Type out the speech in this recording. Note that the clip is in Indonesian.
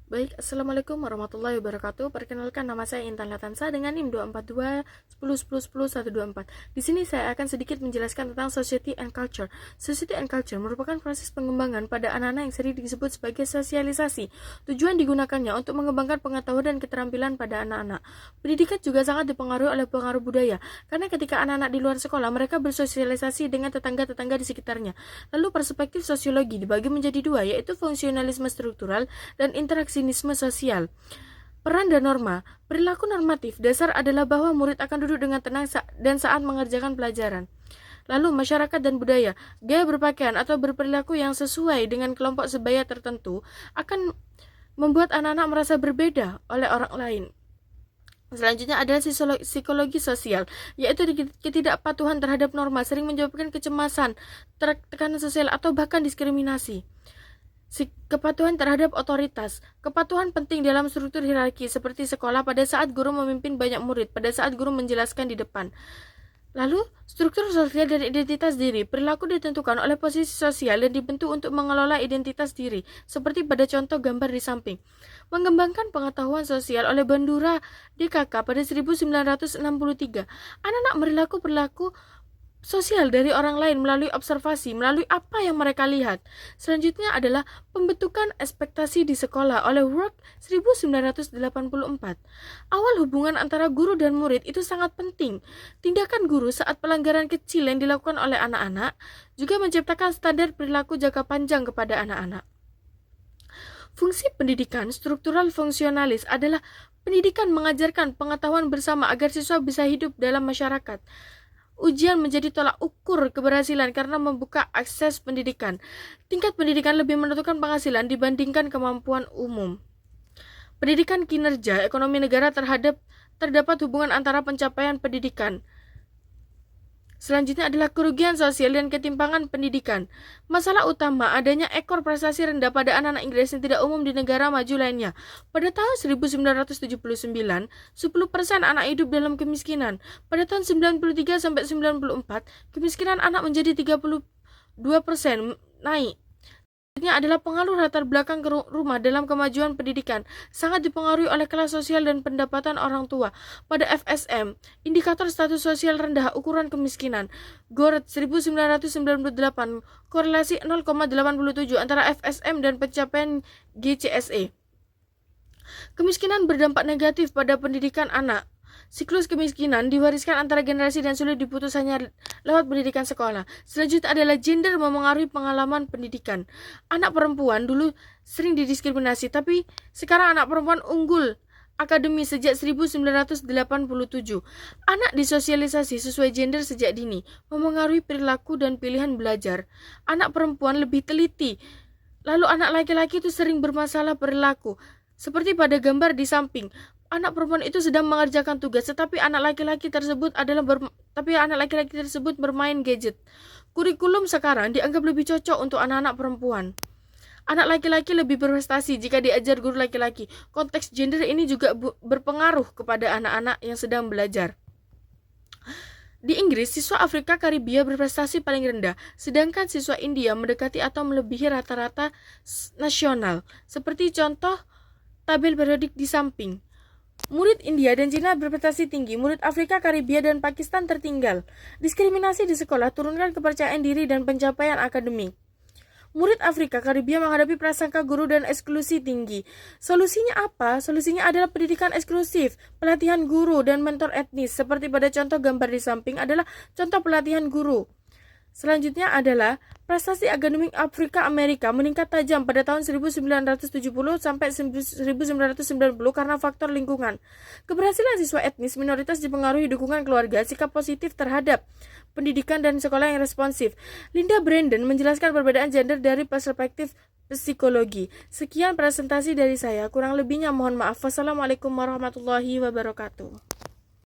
Baik, Assalamualaikum warahmatullahi wabarakatuh. Perkenalkan, nama saya Intan Latansa dengan NIM 242 10 10 10 124. Di sini saya akan sedikit menjelaskan tentang society and culture. Society and culture merupakan proses pengembangan pada anak-anak yang sering disebut sebagai sosialisasi. Tujuan digunakannya untuk mengembangkan pengetahuan dan keterampilan pada anak-anak. Pendidikan juga sangat dipengaruhi oleh pengaruh budaya, karena ketika anak-anak di luar sekolah, mereka bersosialisasi dengan tetangga-tetangga di sekitarnya. Lalu perspektif sosiologi dibagi menjadi dua, yaitu fungsionalisme struktural dan interaksi sosial. Peran dan norma. Perilaku normatif dasar adalah bahwa murid akan duduk dengan tenang dan saat mengerjakan pelajaran. Lalu masyarakat dan budaya. Gaya berpakaian atau berperilaku yang sesuai dengan kelompok sebaya tertentu akan membuat anak-anak merasa berbeda oleh orang lain. Selanjutnya adalah psikologi sosial, yaitu ketidakpatuhan terhadap norma sering menyebabkan kecemasan, tekanan sosial, atau bahkan diskriminasi. Kepatuhan terhadap otoritas. Kepatuhan penting dalam struktur hierarki seperti sekolah pada saat guru memimpin banyak murid, pada saat guru menjelaskan di depan. Lalu, struktur sosial dan identitas diri. Perilaku ditentukan oleh posisi sosial dan dibentuk untuk mengelola identitas diri, seperti pada contoh gambar di samping. Mengembangkan pengetahuan sosial oleh Bandura DKK pada 1963. Anak-anak perilaku sosial dari orang lain melalui observasi, melalui apa yang mereka lihat. Selanjutnya adalah pembentukan ekspektasi di sekolah oleh Work 1984. Awal hubungan antara guru dan murid itu sangat penting. Tindakan guru saat pelanggaran kecil yang dilakukan oleh anak-anak juga menciptakan standar perilaku jangka panjang kepada anak-anak. Fungsi pendidikan struktural fungsionalis adalah pendidikan mengajarkan pengetahuan bersama agar siswa bisa hidup dalam masyarakat. Ujian menjadi tolak ukur keberhasilan karena membuka akses pendidikan. Tingkat pendidikan lebih menentukan penghasilan dibandingkan kemampuan umum. Pendidikan kinerja ekonomi negara terdapat hubungan antara pencapaian pendidikan. Selanjutnya adalah kerugian sosial dan ketimpangan pendidikan. Masalah utama adanya ekor prestasi rendah pada anak-anak Inggris yang tidak umum di negara maju lainnya. Pada tahun 1979, 10% anak hidup dalam kemiskinan. Pada tahun 93 sampai 94, kemiskinan anak menjadi 32%, naik. Selanjutnya adalah pengaruh latar belakang rumah dalam kemajuan pendidikan, sangat dipengaruhi oleh kelas sosial dan pendapatan orang tua. Pada FSM, indikator status sosial rendah, ukuran kemiskinan, Goret 1998, korelasi 0,87 antara FSM dan pencapaian GCSE. Kemiskinan berdampak negatif pada pendidikan anak. Siklus kemiskinan diwariskan antara generasi dan sulit diputus hanya lewat pendidikan sekolah. Selanjutnya adalah gender memengaruhi pengalaman pendidikan. Anak perempuan dulu sering didiskriminasi, tapi sekarang anak perempuan unggul akademi sejak 1987. Anak disosialisasi sesuai gender sejak dini, memengaruhi perilaku dan pilihan belajar. Anak perempuan lebih teliti, lalu anak laki-laki itu sering bermasalah perilaku. Seperti pada gambar di samping, anak perempuan itu sedang mengerjakan tugas, tetapi anak laki-laki tersebut bermain gadget. Kurikulum sekarang dianggap lebih cocok untuk anak-anak perempuan. Anak laki-laki lebih berprestasi jika diajar guru laki-laki. Konteks gender ini juga berpengaruh kepada anak-anak yang sedang belajar. Di Inggris, siswa Afrika Karibia berprestasi paling rendah, sedangkan siswa India mendekati atau melebihi rata-rata nasional. Seperti contoh tabel periodik di samping. Murid India dan Cina berprestasi tinggi, murid Afrika, Karibia, dan Pakistan tertinggal. Diskriminasi di sekolah turunkan kepercayaan diri dan pencapaian akademik. Murid Afrika, Karibia menghadapi prasangka guru dan eksklusi tinggi. Solusinya apa? Solusinya adalah pendidikan eksklusif, pelatihan guru, dan mentor etnis. Seperti pada contoh gambar di samping adalah contoh pelatihan guru. Selanjutnya adalah prestasi akademik Afrika Amerika meningkat tajam pada tahun 1970 sampai 1990 karena faktor lingkungan. Keberhasilan siswa etnis minoritas dipengaruhi dukungan keluarga, sikap positif terhadap pendidikan dan sekolah yang responsif. Linda Brandon menjelaskan perbedaan gender dari perspektif psikologi. Sekian presentasi dari saya, kurang lebihnya mohon maaf. Wassalamualaikum warahmatullahi wabarakatuh.